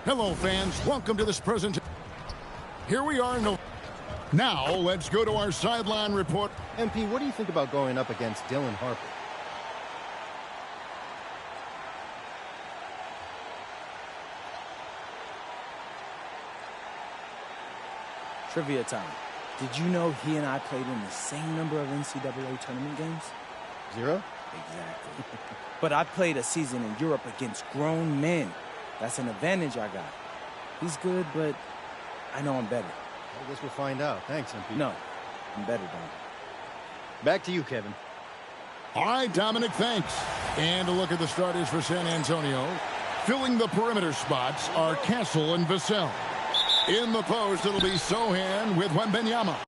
Hello, fans. Welcome to this presentation. Here we are. Now, let's go to our sideline report. MP, what do you think about going up against Dylan Harper? Trivia time. Did you know he and I played in the same number of NCAA tournament games? 0? Exactly. But I played a season in Europe against grown men. That's an advantage I got. He's good, but I know I'm better. I guess we'll find out. Thanks, MP. No, I'm better, Don. Back to you, Kevin. All right, Dominic, thanks. And a look at the starters for San Antonio. Filling the perimeter spots are Castle and Vassell. In the post, it'll be Sohan with Wembanyama.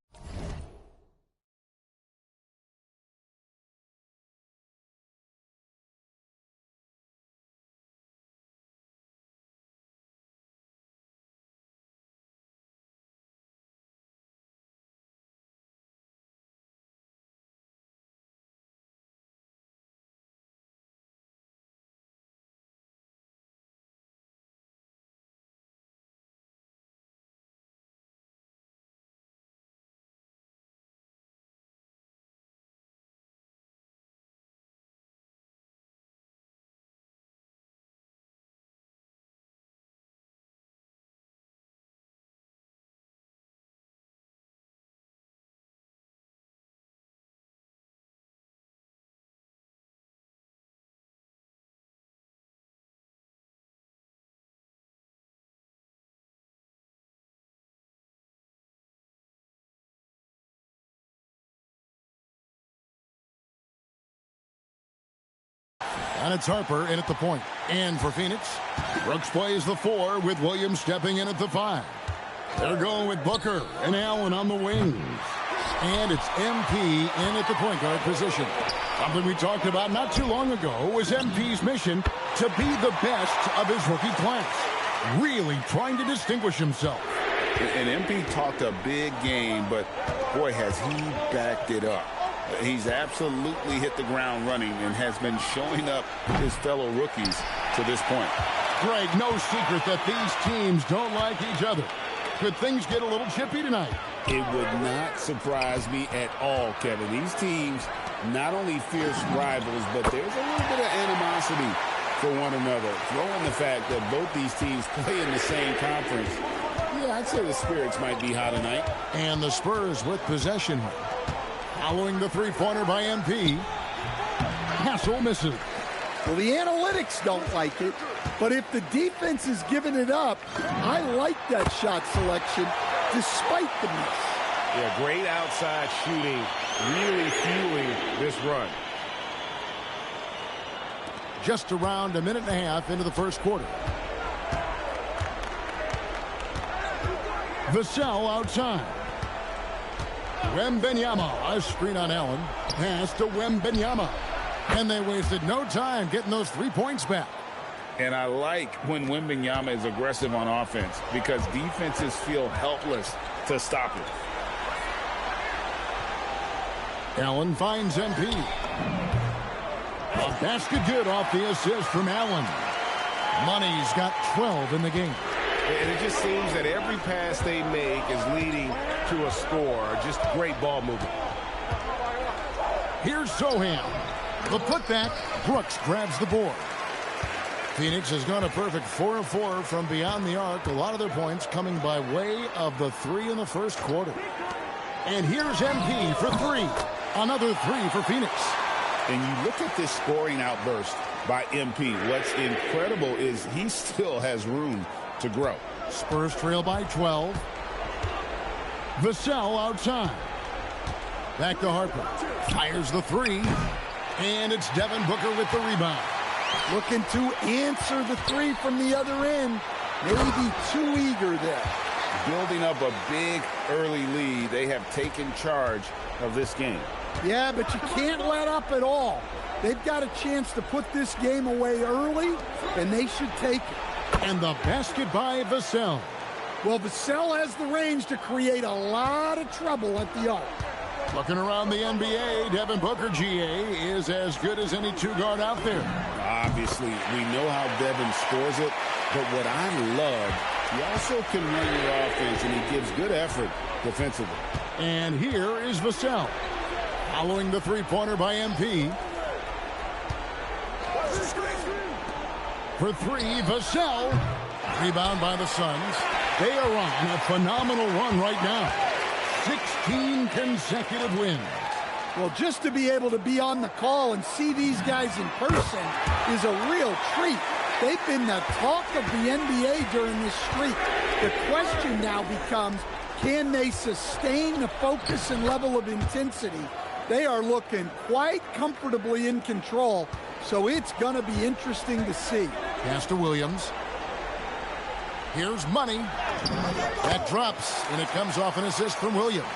And it's Harper in at the point. And for Phoenix, Brooks plays the 4 with Williams stepping in at the 5. They're going with Booker and Allen on the wings. And it's MP in at the point guard position. Something we talked about not too long ago was MP's mission to be the best of his rookie class. Really trying to distinguish himself. And MP talked a big game, but boy, has he backed it up. He's absolutely hit the ground running and has been showing up his fellow rookies to this point. Greg, no secret that these teams don't like each other. Could things get a little chippy tonight? It would not surprise me at all, Kevin. These teams, not only fierce rivals, but there's a little bit of animosity for one another. Throw in the fact that both these teams play in the same conference. Yeah, I'd say the spirits might be high tonight. And the Spurs with possession. Following the three-pointer by MP. Castle misses. Well, the analytics don't like it, but if the defense is giving it up, I like that shot selection despite the miss. Yeah, great outside shooting, really fueling this run. Just around a minute and a half into the first quarter. Vassell outside. Wembanyama, a screen on Allen. Pass to Wembanyama. And they wasted no time getting those 3 points back. And I like when Wembanyama is aggressive on offense because defenses feel helpless to stop it. Allen finds MP. A basket good off the assist from Allen. Money's got 12 in the game. And it just seems that every pass they make is leading to a score. Just great ball movement. Here's Sohan. The putback. Brooks grabs the board. Phoenix has gone a perfect 4 of 4 from beyond the arc. A lot of their points coming by way of the 3 in the first quarter. And here's MP for 3. Another 3 for Phoenix. And you look at this scoring outburst by MP. What's incredible is he still has room to grow. Spurs trail by 12. Vassell outside. Back to Harper. Fires the 3. And it's Devin Booker with the rebound. Looking to answer the 3 from the other end. Maybe too eager there. Building up a big early lead. They have taken charge of this game. Yeah, but you can't let up at all. They've got a chance to put this game away early, and they should take it. And the basket by Vassell. Well, Vassell has the range to create a lot of trouble at the arc. Looking around the NBA, Devin Booker, GA, is as good as any two-guard out there. Obviously, we know how Devin scores it. But what I love, he also can run your offense, and he gives good effort defensively. And here is Vassell. Following the three-pointer by MP. For three, Vassell. Rebound by the Suns. They are on a phenomenal run right now. 16 consecutive wins. Well, just to be able to be on the call and see these guys in person is a real treat. They've been the talk of the NBA during this streak. The question now becomes, can they sustain the focus and level of intensity? They are looking quite comfortably in control, so it's going to be interesting to see. Pass to Williams. Here's Money. That drops, and it comes off an assist from Williams.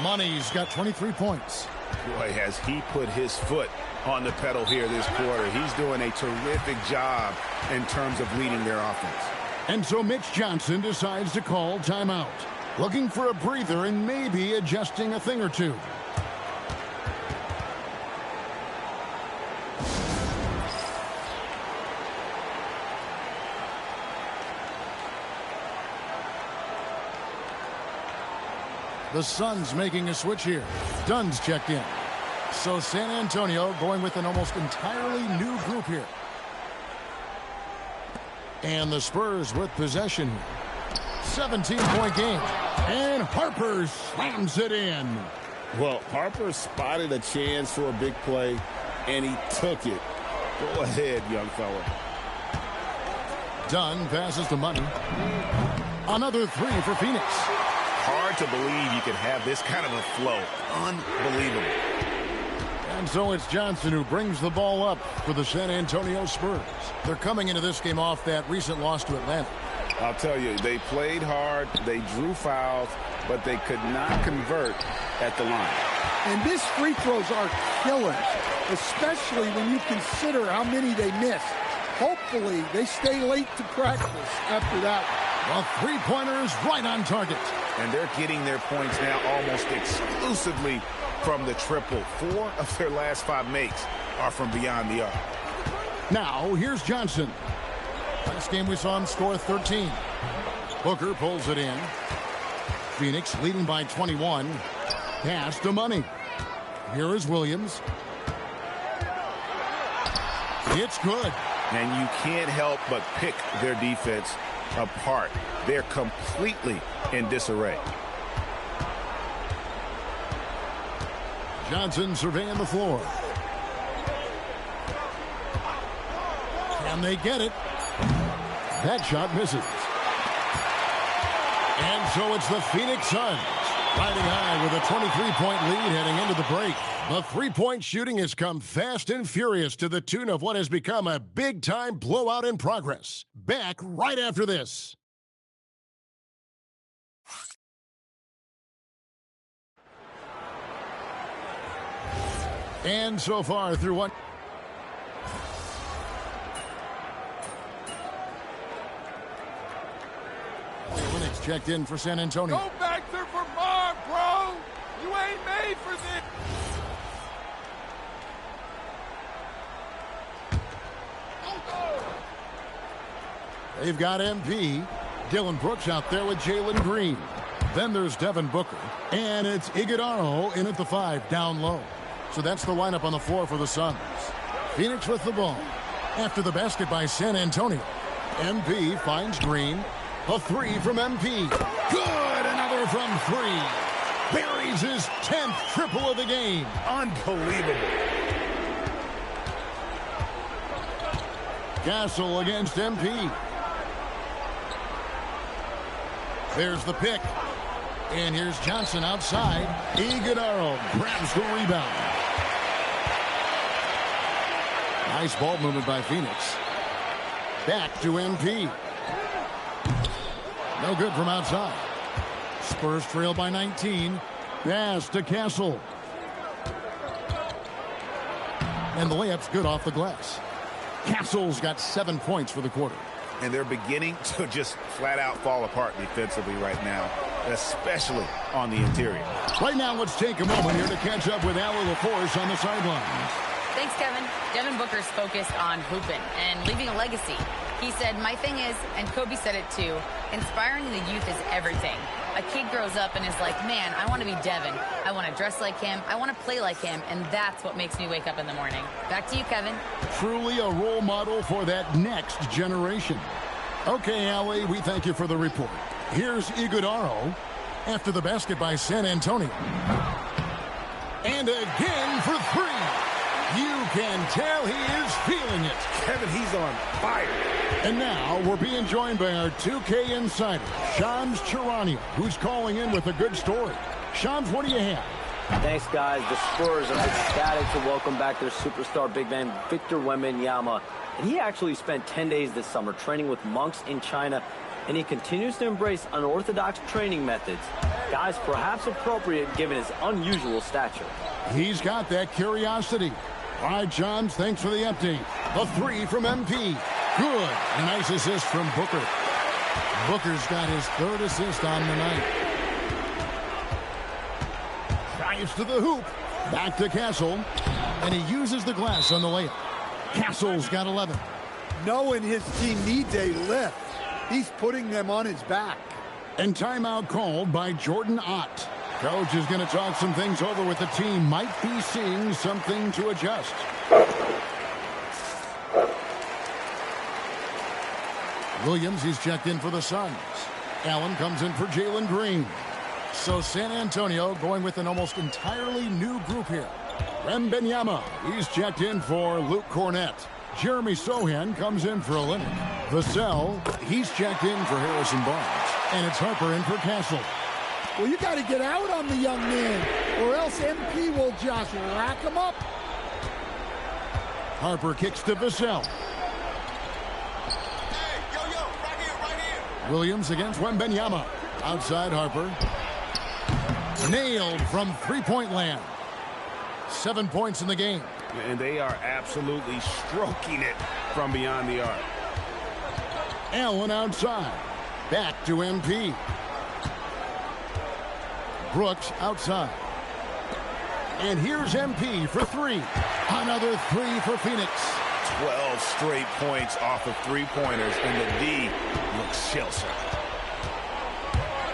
Money's got 23 points. Boy, has he put his foot on the pedal here this quarter. He's doing a terrific job in terms of leading their offense. And so Mitch Johnson decides to call timeout. Looking for a breather and maybe adjusting a thing or two. The Suns making a switch here. Dunn's checked in. So San Antonio going with an almost entirely new group here. And the Spurs with possession here. 17-point game. And Harper slams it in. Well, Harper spotted a chance for a big play, and he took it. Go ahead, young fella. Dunn passes to Money. Another three for Phoenix. Hard to believe you could have this kind of a flow. Unbelievable. And so it's Johnson who brings the ball up for the San Antonio Spurs. They're coming into this game off that recent loss to Atlanta. I'll tell you, they played hard, they drew fouls, but they could not convert at the line. And these free throws are killers, especially when you consider how many they missed. Hopefully, they stay late to practice after that. The three-pointers right on target. And they're getting their points now almost exclusively from the triple. 4 of their last 5 makes are from beyond the arc. Now, here's Johnson. Last game we saw him score 13. Booker pulls it in. Phoenix leading by 21. Pass to Money. Here is Williams. It's good. And you can't help but pick their defense apart. They're completely in disarray. Johnson surveying the floor. Can they get it? That shot misses. And so it's the Phoenix Suns riding high with a 23-point lead heading into the break. The three-point shooting has come fast and furious to the tune of what has become a big-time blowout in progress. Back right after this. And so far through one. Linux checked in for San Antonio. Go back there for more, bro. You ain't made for this. They've got MP. Dylan Brooks out there with Jalen Green. Then there's Devin Booker. And it's Iguodala in at the 5 down low. So that's the lineup on the floor for the Suns. Phoenix with the ball. After the basket by San Antonio. MP finds Green. A 3 from MP. Good! Another from 3. Buries his 10th triple of the game. Unbelievable. Castle against MP. There's the pick. And here's Johnson outside. Iguodala grabs the rebound. Nice ball movement by Phoenix. Back to MP. No good from outside. Spurs trail by 19. Pass to Castle. And the layup's good off the glass. Castle's got 7 points for the quarter. And they're beginning to just flat out fall apart defensively right now, especially on the interior. Right now, let's take a moment here to catch up with Allie LaForce on the sidelines. Thanks, Kevin. Devin Booker's focused on hooping and leaving a legacy. He said, my thing is, and Kobe said it too, inspiring the youth is everything. A kid grows up and is like, man, I want to be Devin. I want to dress like him. I want to play like him. And that's what makes me wake up in the morning. Back to you, Kevin. Truly a role model for that next generation. Okay, Allie, we thank you for the report. Here's Iguodaro after the basket by San Antonio. And again for three. You can tell he is feeling it. Kevin, he's on fire. And now we're being joined by our 2K insider, Shams Charania, who's calling in with a good story. Shams, what do you have? Thanks, guys. The Spurs are ecstatic to welcome back their superstar big man, Victor Wembanyama. And he actually spent 10 days this summer training with monks in China, and he continues to embrace unorthodox training methods. Guys, perhaps appropriate given his unusual stature. He's got that curiosity. All right, Johns, thanks for the update. A three from MP. Good. A nice assist from Booker. Booker's got his third assist on the night. Drives to the hoop. Back to Castle. And he uses the glass on the layup. Castle's got 11. Knowing his team needs a lift, he's putting them on his back. And timeout called by Jordan Ott. Coach is going to talk some things over with the team. Might be seeing something to adjust. Williams, he's checked in for the Suns. Allen comes in for Jalen Green. So San Antonio going with an almost entirely new group here. Wembanyama, he's checked in for Luke Cornett. Jeremy Sohan comes in for Olynyk. Vassell, he's checked in for Harrison Barnes. And it's Harper in for Castle. Well, you got to get out on the young man, or else MP will just rack him up. Harper kicks to Vassell. Hey, right here. Williams against Wembanyama. Outside Harper. Nailed from three-point land. 7 points in the game. And they are absolutely stroking it from beyond the arc. Allen outside. Back to MP. Brooks outside. And here's MP for three. Another three for Phoenix. 12 straight points off of three-pointers, and the D looks shell-shocked.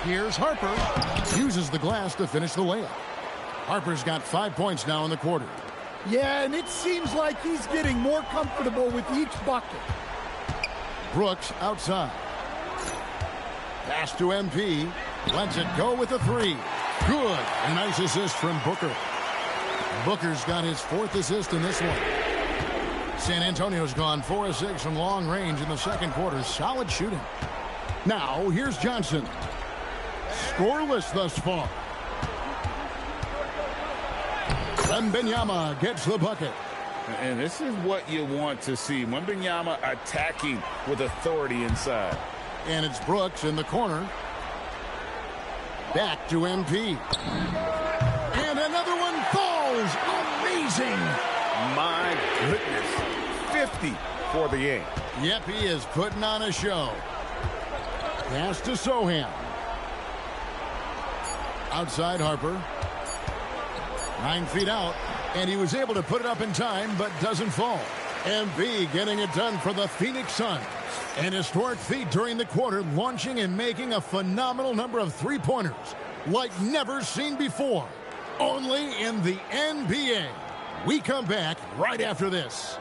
Here's Harper. Uses the glass to finish the layup. Harper's got 5 points now in the quarter. Yeah, and it seems like he's getting more comfortable with each bucket. Brooks outside. Pass to MP. Lets it go with a three. Good. A nice assist from Booker. Booker's got his fourth assist in this one. San Antonio's gone 4 of 6 from long range in the second quarter. Solid shooting. Now, here's Johnson. Scoreless thus far. Wembanyama gets the bucket. And this is what you want to see. Wembanyama attacking with authority inside. And it's Brooks in the corner. Back to MP. And another one falls. Amazing. My goodness. 50 for the game. Yep, he is putting on a show. Pass to Sohan. Outside Harper. 9 feet out. And he was able to put it up in time, but doesn't fall. MP getting it done for the Phoenix Suns. An historic feat during the quarter, launching and making a phenomenal number of three-pointers like never seen before. Only in the NBA. We come back right after this.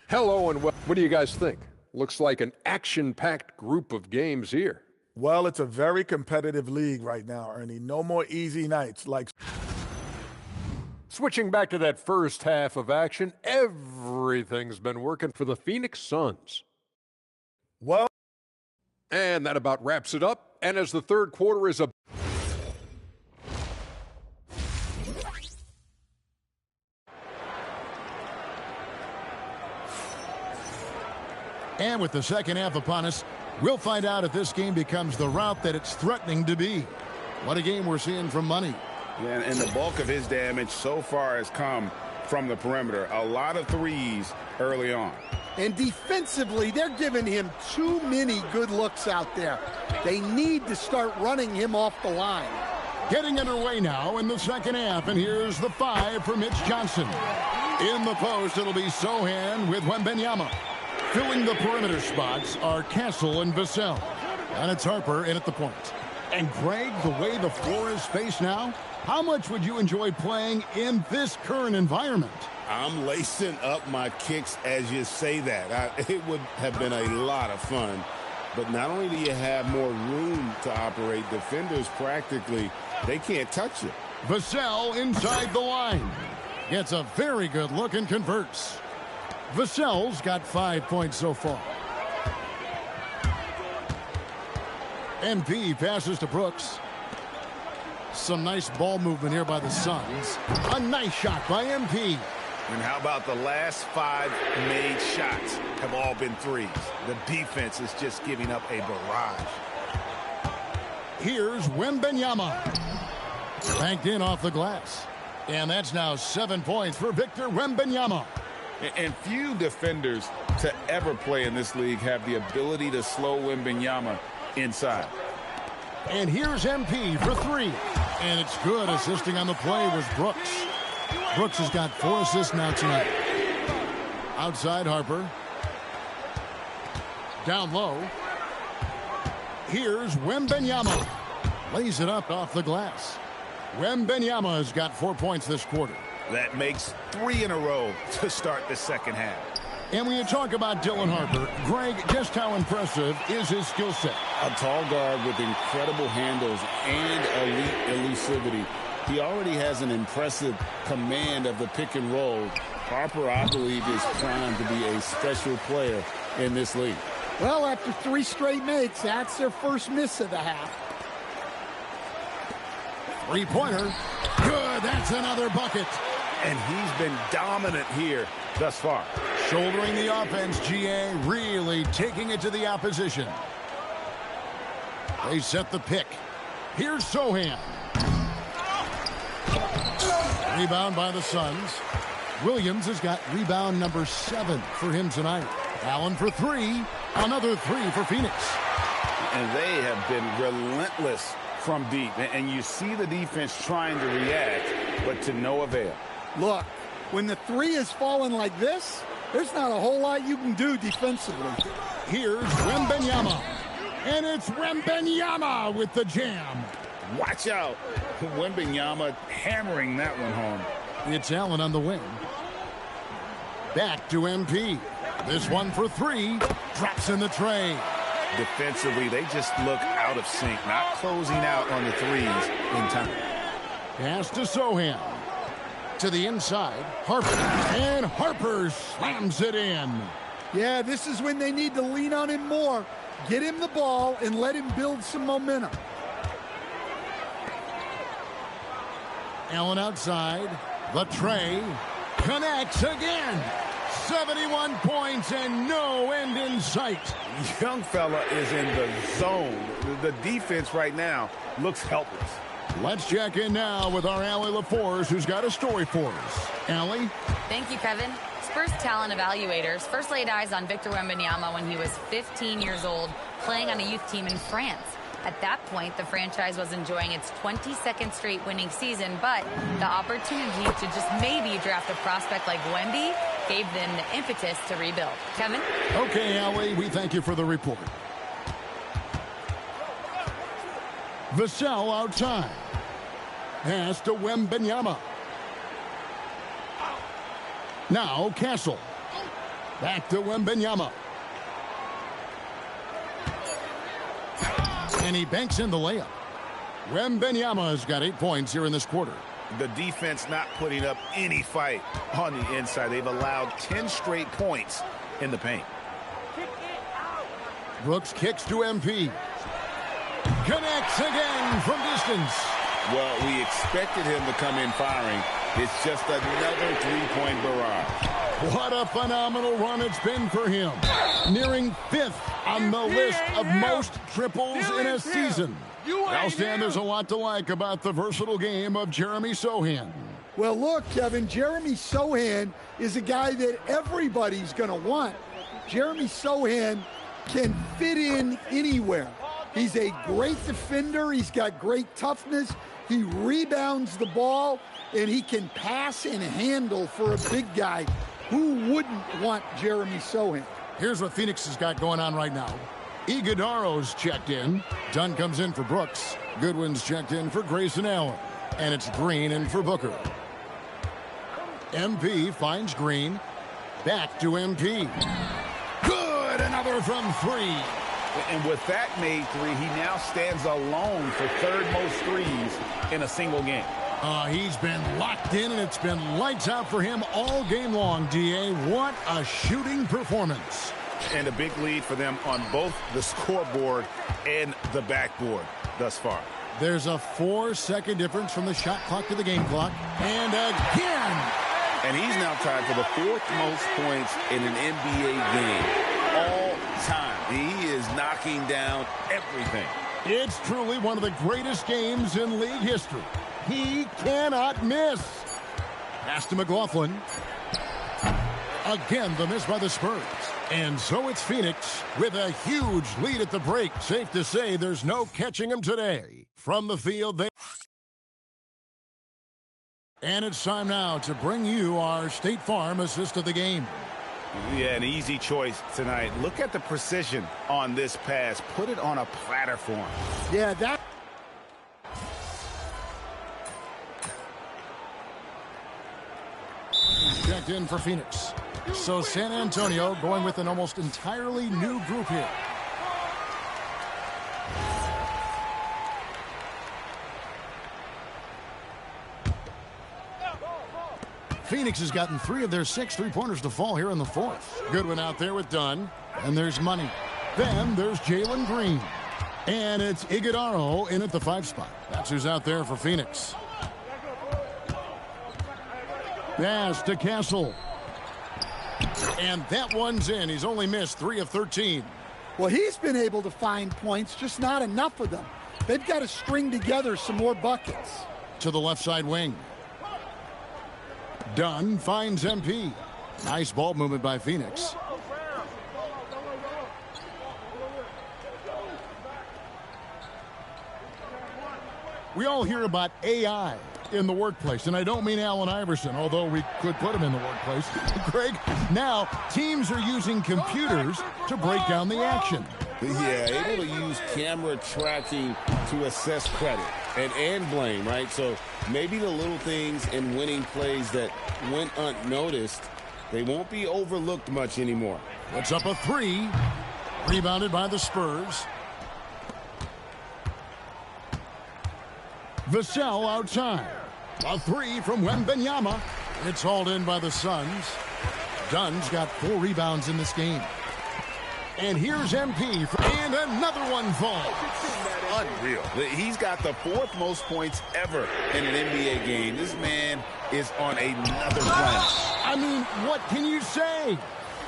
Hello and what do you guys think? Looks like an action-packed group of games here. Well, it's a very competitive league right now, Ernie. No more easy nights like... Switching back to that first half of action, everything's been working for the Phoenix Suns. Well... And that about wraps it up. And as the third quarter is And with the second half upon us, we'll find out if this game becomes the route that it's threatening to be. What a game we're seeing from Money. Yeah, and the bulk of his damage so far has come from the perimeter. A lot of threes early on. And defensively, they're giving him too many good looks out there. They need to start running him off the line. Getting underway now in the second half, and here's the 5 for Mitch Johnson. In the post, it'll be Sohan with Wembanyama. Filling the perimeter spots are Castle and Vassell. And it's Harper in at the point. And Greg, the way the floor is spaced now, how much would you enjoy playing in this current environment? I'm lacing up my kicks as you say that. It would have been a lot of fun. But not only do you have more room to operate, defenders practically, they can't touch it. Vassell inside the line. Gets a very good look and converts. Vassell's got 5 points so far. MP passes to Brooks. Some nice ball movement here by the Suns. A nice shot by MP. And how about the last 5 made shots have all been threes? The defense is just giving up a barrage. Here's Wembanyama. Banked in off the glass. And that's now 7 points for Victor Wembanyama. And few defenders to ever play in this league have the ability to slow Wembanyama inside. And here's MP for 3. And it's good. Assisting on the play was Brooks. Brooks has got 4 assists now tonight. Outside Harper. Down low. Here's Wembanyama. Lays it up off the glass. Wembanyama has got 4 points this quarter. That makes 3 in a row to start the second half. And when you talk about Dylan Harper, Greg, just how impressive is his skill set? A tall guard with incredible handles and elite elusivity. He already has an impressive command of the pick and roll. Harper, I believe, is primed to be a special player in this league. Well, after 3 straight makes, that's their first miss of the half. Three-pointer. Good. That's another bucket. And he's been dominant here thus far. Shouldering the offense, GA, really taking it to the opposition. They set the pick. Here's Sohan. Rebound by the Suns. Williams has got rebound number 7 for him tonight. Allen for 3. Another 3 for Phoenix. And they have been relentless from deep. And you see the defense trying to react, but to no avail. Look, when the 3 is falling like this, there's not a whole lot you can do defensively. Here's Wembanyama. And it's Wembanyama with the jam. Watch out. Wembanyama hammering that one home. It's Allen on the wing. Back to MP. This one for 3. Drops in the tray. Defensively, they just look out of sync, not closing out on the threes in time. Pass to Sohan. To the inside, Harper. And Harper slams it in. Yeah, this is when they need to lean on him more. Get him the ball and let him build some momentum. Allen outside. The tray. Connects again. 71 points and no end in sight. Young fella is in the zone. The defense right now looks helpless. Let's check in now with our Allie LaForce, who's got a story for us. Allie? Thank you, Kevin. Spurs talent evaluators first laid eyes on Victor Wembanyama when he was 15 years old, playing on a youth team in France. At that point, the franchise was enjoying its 22nd straight winning season, but the opportunity to just maybe draft a prospect like Wemby gave them the impetus to rebuild. Kevin? Okay, Allie, we thank you for the report. Vassell outside. Pass to Wembanyama. Now Castle. Back to Wembanyama. And he banks in the layup. Wembanyama has got 8 points here in this quarter. The defense not putting up any fight on the inside. They've allowed 10 straight points in the paint. Brooks kicks to MP. Connects again from distance. Well, we expected him to come in firing. It's just another three-point barrage. What a phenomenal run it's been for him. Nearing 5th on the list of most triples in a season. Now, Stan, there's a lot to like about the versatile game of Jeremy Sohan. Well, look, Kevin, Jeremy Sohan is a guy that everybody's going to want. Jeremy Sohan can fit in anywhere. He's a great defender. He's got great toughness. He rebounds the ball, and he can pass and handle for a big guy. Who wouldn't want Jeremy Sohan? Here's what Phoenix has got going on right now. Iguodaro's checked in. Dunn comes in for Brooks. Goodwin's checked in for Grayson Allen. And it's Green in for Booker. MP finds Green. Back to MP. Good! Another from three. And with that made three, he now stands alone for third most threes in a single game. He's been locked in, and it's been lights out for him all game long, D.A. What a shooting performance. And a big lead for them on both the scoreboard and the backboard thus far. There's a 4-second difference from the shot clock to the game clock. And again. And he's now tied for the fourth most points in an NBA game all time. He is knocking down everything. It's truly one of the greatest games in league history. He cannot miss. Pass to McLaughlin. Again, the miss by the Spurs. And so it's Phoenix with a huge lead at the break. Safe to say there's no catching them today. From the field, they... And it's time now to bring you our State Farm assist of the game. Yeah, an easy choice tonight. Look at the precision on this pass. Put it on a platter for him. Yeah, that... Checked in for Phoenix. So San Antonio going with an almost entirely new group here. Phoenix has gotten 3 of their 6 3-pointers to fall here in the fourth. Goodwin out there with Dunn. And there's Money. Then there's Jalen Green. And it's Iguodaro in at the 5 spot. That's who's out there for Phoenix. Pass to Castle. And that one's in. He's only missed 3 of 13. Well, he's been able to find points, just not enough of them. They've got to string together some more buckets. To the left side wing. Dunn finds MP. Nice ball movement by Phoenix. We all hear about AI in the workplace, and I don't mean Allen Iverson, although we could put him in the workplace. Greg, now teams are using computers to break down the action. Yeah, able to use camera tracking to assess credit and blame, right? So maybe the little things in winning plays that went unnoticed, they won't be overlooked much anymore. Puts up a 3. Rebounded by the Spurs. Vassell outside. A 3 from Wembanyama. It's hauled in by the Suns. Dunn's got 4 rebounds in this game. And here's MP. And another one falls. Unreal. He's got the 4th most points ever in an NBA game. This man is on another planet. I mean, what can you say?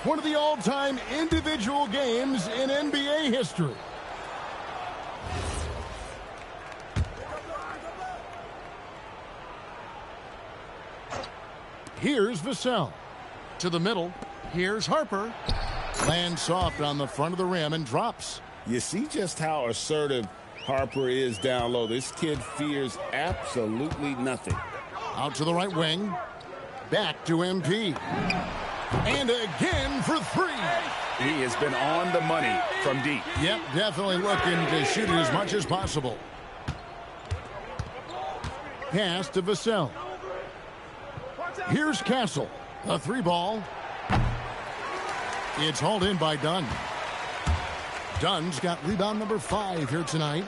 One of the all-time individual games in NBA history. Here's Vassell. To the middle. Here's Harper. Lands soft on the front of the rim and drops. You see just how assertive Harper is down low. This kid fears absolutely nothing. Out to the right wing. Back to MP. And again for 3. He has been on the money from deep. Yep, definitely looking to shoot it as much as possible. Pass to Vassell. Here's Castle. A 3 ball. It's hauled in by Dunn. Dunn's got rebound number 5 here tonight.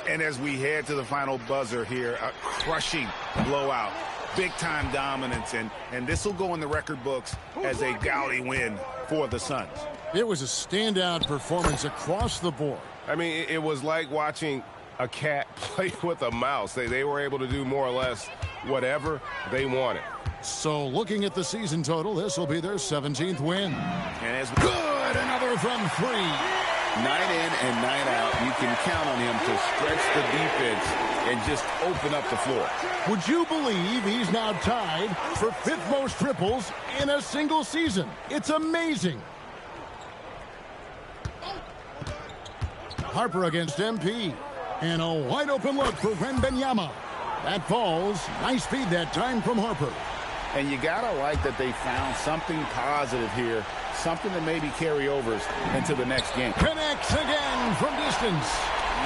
And as we head to the final buzzer here, a crushing blowout. Big-time dominance, and this will go in the record books as a gaudy win for the Suns. It was a standout performance across the board. I mean, it was like watching a cat play with a mouse. They were able to do more or less whatever they wanted. So looking at the season total, this will be their 17th win. And as good, another from 3. Night in and night out, you can count on him to stretch the defense and just open up the floor. Would you believe he's now tied for 5th most triples in a single season? It's amazing. Harper against MP. And a wide open look for Wembanyama. That falls. Nice speed that time from Harper. And you got to like that they found something positive here, something to maybe carry overs into the next game. Connects again from distance.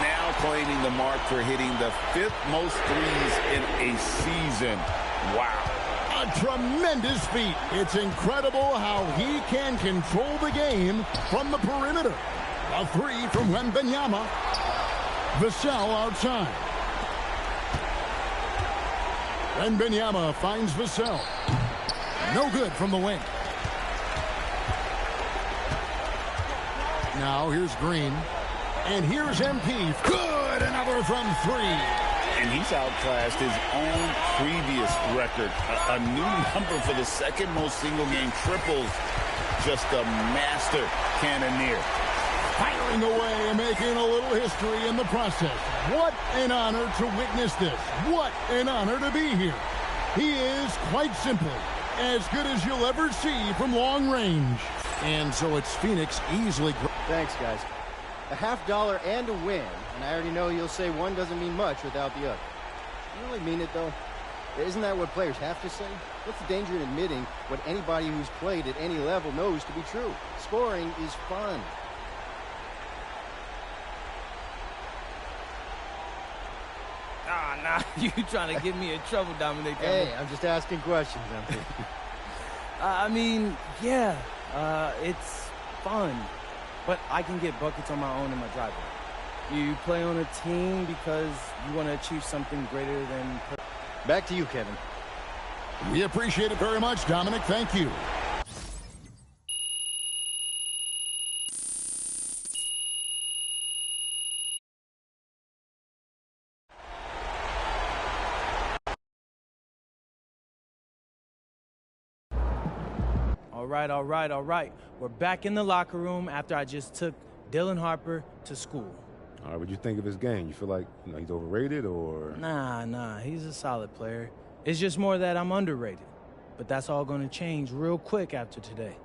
Now claiming the mark for hitting the 5th most threes in a season. Wow. A tremendous feat. It's incredible how he can control the game from the perimeter. A three from Wembanyama. Vassell outside. Wembanyama finds Vassell. No good from the wing. Now here's Green. And here's MP. Good! Another from three. And he's outclassed his own previous record. A new number for the second most single-game triples. Just a master cannoneer. Firing away and making a little history in the process. What an honor to witness this. What an honor to be here. He is, quite simply, as good as you'll ever see from long range. And so it's Phoenix easily. Thanks, guys. A $50 and a win, and I already know you'll say one doesn't mean much without the other. You really mean it, though? Isn't that what players have to say? What's the danger in admitting what anybody who's played at any level knows to be true? Scoring is fun. Nah, you trying to get me in trouble, Dominic. Hey, I'm just asking questions, MP. I mean, yeah, it's fun. But I can get buckets on my own in my driveway. You play on a team because you want to achieve something greater than... Back to you, Kevin. We appreciate it very much, Dominic. Thank you. All right. We're back in the locker room after I just took Dylan Harper to school. All right, what do you think of his game? You feel like he's overrated or? Nah, he's a solid player. It's just more that I'm underrated. But that's all going to change real quick after today.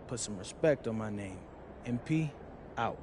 Put some respect on my name. MP, out.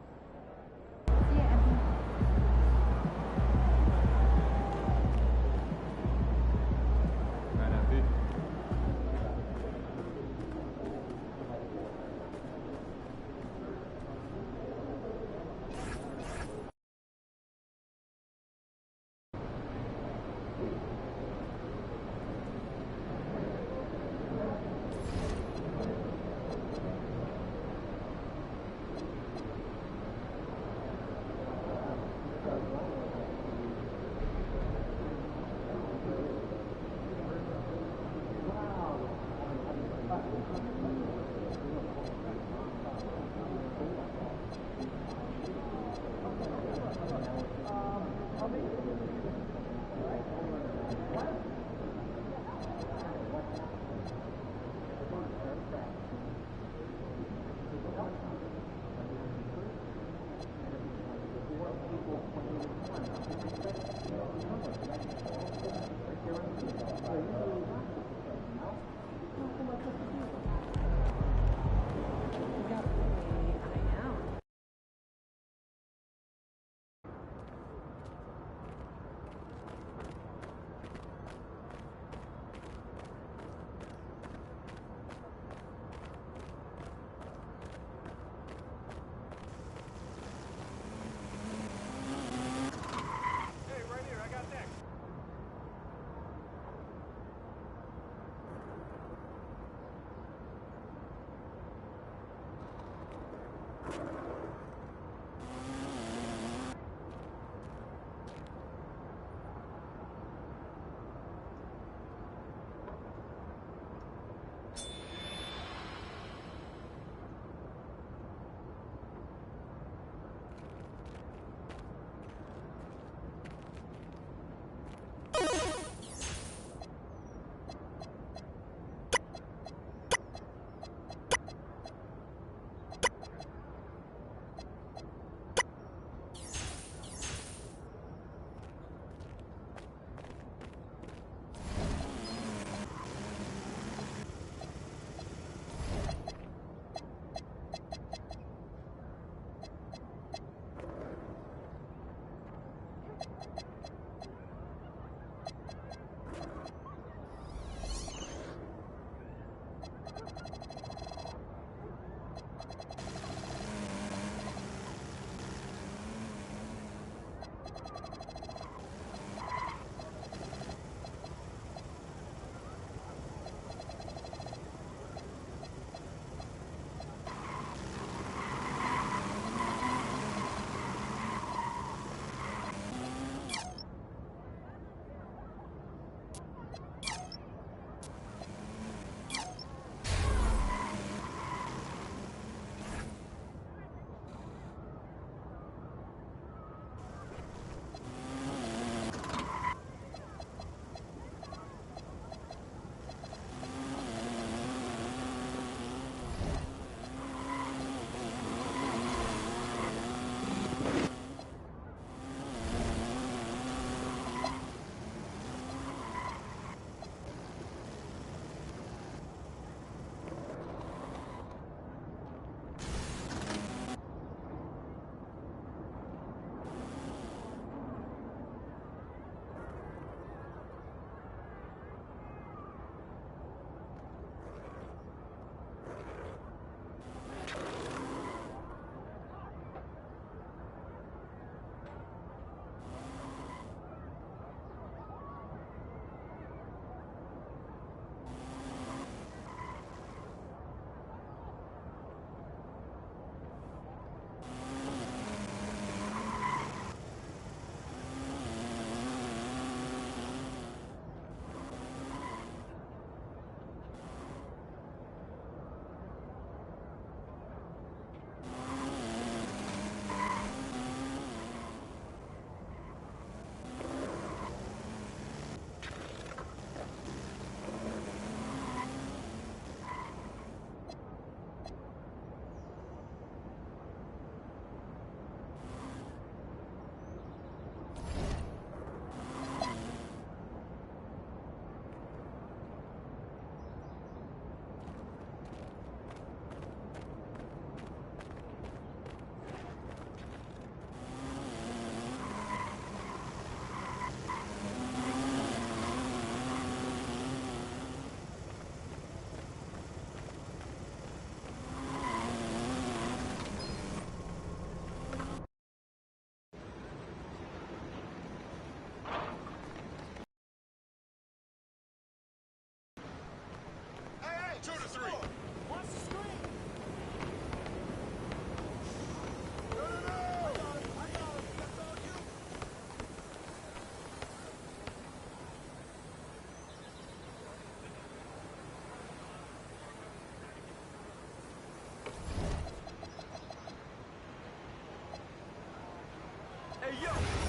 Hey, yo.